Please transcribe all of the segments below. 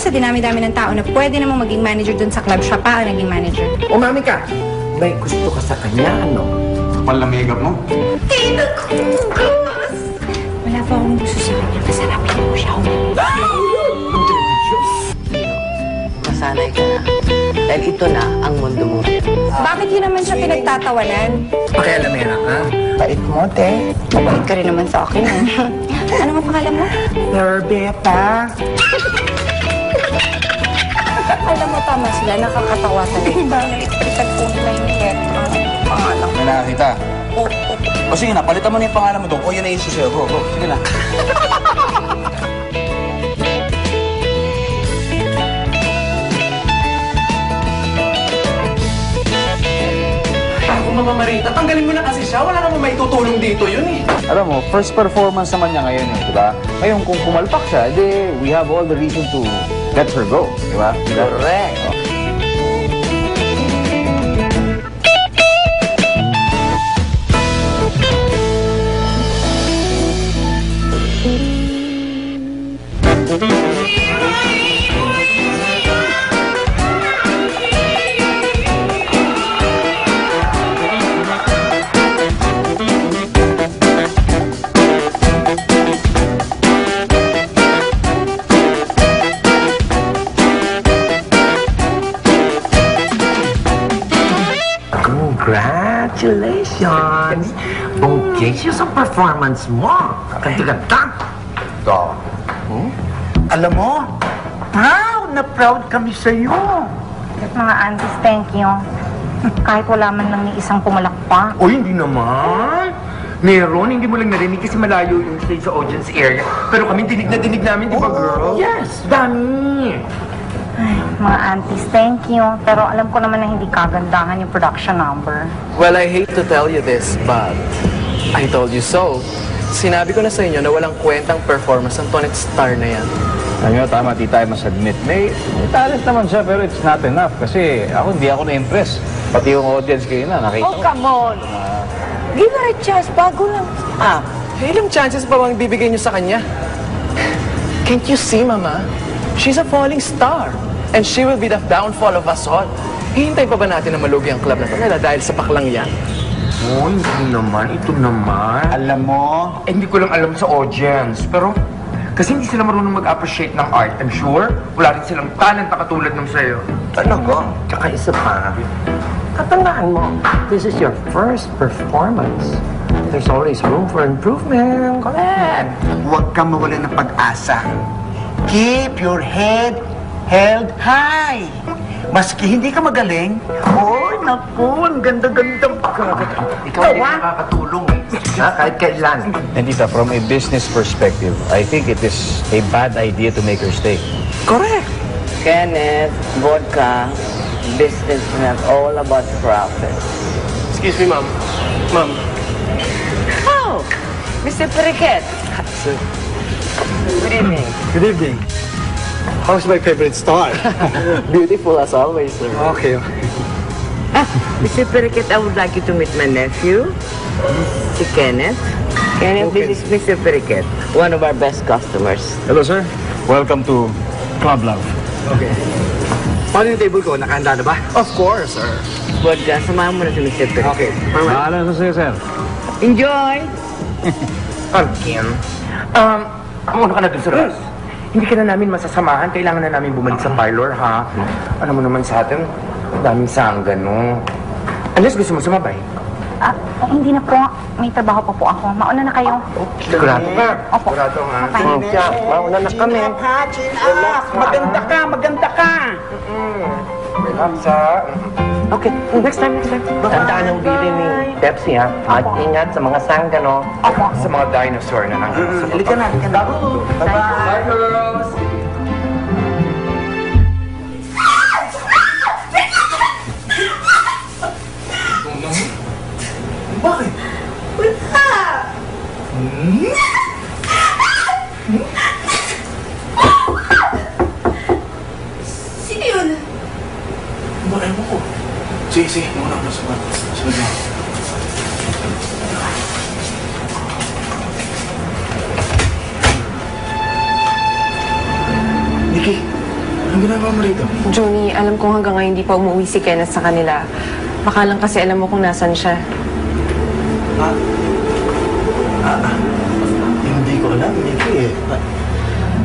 Siyempre, sa dinami-dami ng tao na pwede namang maging manager dun sa club, siya pa ang naging manager. Umami ka! May gusto ka sa kanya, ano? Kapal na makeup mo. Wala pa akong gusto sa kanya. Masarapin mo siya. Masanay ka na. Dahil ito na ang mundo mo. Bakit yun naman siya pinagtatawanan? Pakialamera ka. Bait mo, te. Mabait ka rin naman sa akin. Ano nga pangalan mo? Norbeta. Alam mo, tama sila. Nakakatawa talaga. Bakit po nila yung letra? Pangalan ko. May nakakita. O sige na, palitan mo na yung pangalan mo doon. O yun na issue sa'yo. Go, go. Sige na. Mama Marita, tanggalin mo na kasi siya. Wala namang may tutulong dito yun eh. Alam mo, first performance naman niya ngayon eh, di ba? Ngayon, kung pumalpak siya, edi we have all the reason to let her go, di ba? Correct. Oh. Congratulations! Bonggesyo sa performance mo. Ganda-ganda. Ito. Alam mo, proud kami sa'yo. Mga aunties, thank you. Kahit wala man lang ni isang pumalakpak. O, hindi naman. Meron, hindi mo lang narinig kasi malayo yung stage sa audience area. Pero kami dinig na dinig namin, di ba, girl? Yes, dami. Ay, mga aunties, thank you. Pero alam ko naman na hindi kagandahan yung production number. Well, I hate to tell you this, but I told you so. Sinabi ko na sa inyo na walang kwentang performance ang Tonet Star na yan. Alam nyo, tama, di tayo mas-admit. May talent naman siya, pero it's not enough. Kasi hindi ako na-impress. Pati yung audience kayo na, nakita ko. Oh, come on! Give her a chance, bago lang. Ilang chances pa bang bibigay niyo sa kanya? Can't you see, Mama? She's a falling star. And she will be the downfall of us all. Hihintay pa ba natin na malugi ang club na ito dahil sa paklang yan? Oh, hindi naman. Ito naman. Alam mo, Hindi ko lang alam sa audience. Pero, kasi hindi sila marunong mag-appreciate ng art. I'm sure, wala rin silang talent na katulad ng sa'yo. Talaga? Tsaka isa pa, katandaan mo, this is your first performance. There's always room for improvement. Correct. huwag kang mawala ng pag-asa. Keep your head held high. Maski hindi ka magaling, naku, ang ganda-ganda ka. Ikaw hindi nakakatulong eh. Kahit kailan. And Tita, from a business perspective, I think it is a bad idea to make her stay. Correct. Kenneth, vodka, business is not all about profit. Excuse me, Ma'am. Ma'am. Oh, Mr. Periquet. Good evening. Good evening. How's my favorite star? Beautiful as always, sir. Okay. Mr. Periquet, I would like you to meet my nephew, si Kenneth. Kenneth, this is Mr. Periquet, one of our best customers. Hello, sir. Welcome to Club Love. Okay. Paano yung table ko? Nakahanda na ba? Of course, sir. Vodka, samahan mo na si Mr. Periquet. Okay. Paalam sa sa'yo, sir. Enjoy! Kim, muna ka na dun sa labas. Hindi ka na namin masasamahan. Kailangan na namin bumalik sa parlor, ha? Alam mo naman sa atin, daming sangga, no? Unless gusto mo sumabay. Hindi na po. May trabaho pa po ako. Mauna na kayo. Sigurado ka? Opo. Sigurado, ha? Siya, mauna na kami. Maganda ka, maganda ka! Relax, ha? Okay, next time. Tandaan ang bili ni Pepsi, ha? At ingat sa mga sanggano. Sa mga dinosaur na nang sa Halika na, halika na. Bye, girls! Bakit? Sino yun? Bakit mo ko? Sige, muna ako sa bato. Sunod na. Nikki, Anong ginagawa mo rito? Johnny, alam ko hanggang ngayon hindi pa umuwi si Kenneth sa kanila. Baka lang kasi alam mo kung nasan siya. Hindi ko alam, Nikki.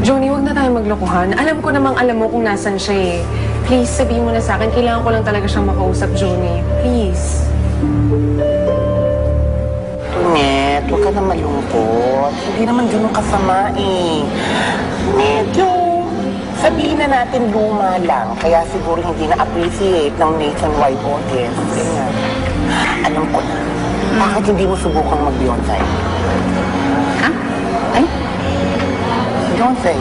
Johnny, wag na tayo maglokohan. Alam ko namang alam mo kung nasan siya eh. Please, sabihin mo na sa akin. Kailangan ko lang talaga siyang makausap, Johnny. Please. Net, huwag ka na malungkot. Hindi naman ganun kasama eh. Medyo sabihin na natin luma lang. Kaya siguro hindi na-appreciate ng nationwide audience. Ganyan. Alam ko na. Bakit hindi mo subukang mag-Beyonce? Ha? Ay? Beyonce.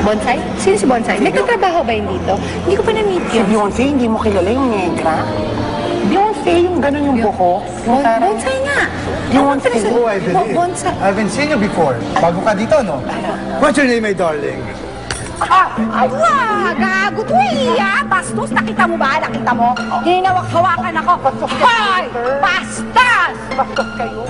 Bonsai? Sino si Bonsai? Nagtatrabaho ba yun dito? Hindi ko pa na-meet Si Beyonce, hindi mo kilala yung negra? Beyonce, yung gano'n yung buhok. Yung parang- Bonsai nga! Beyonce. Oh, I believe. Bonsai. I haven't seen you before. Bago ka dito, no? What's your name, my darling? Ala! Gago to eh! Bastos! Nakita mo ba? Nakita mo? Hinawak-hawakan ako. Hoy! Bastos! Bastos kayo.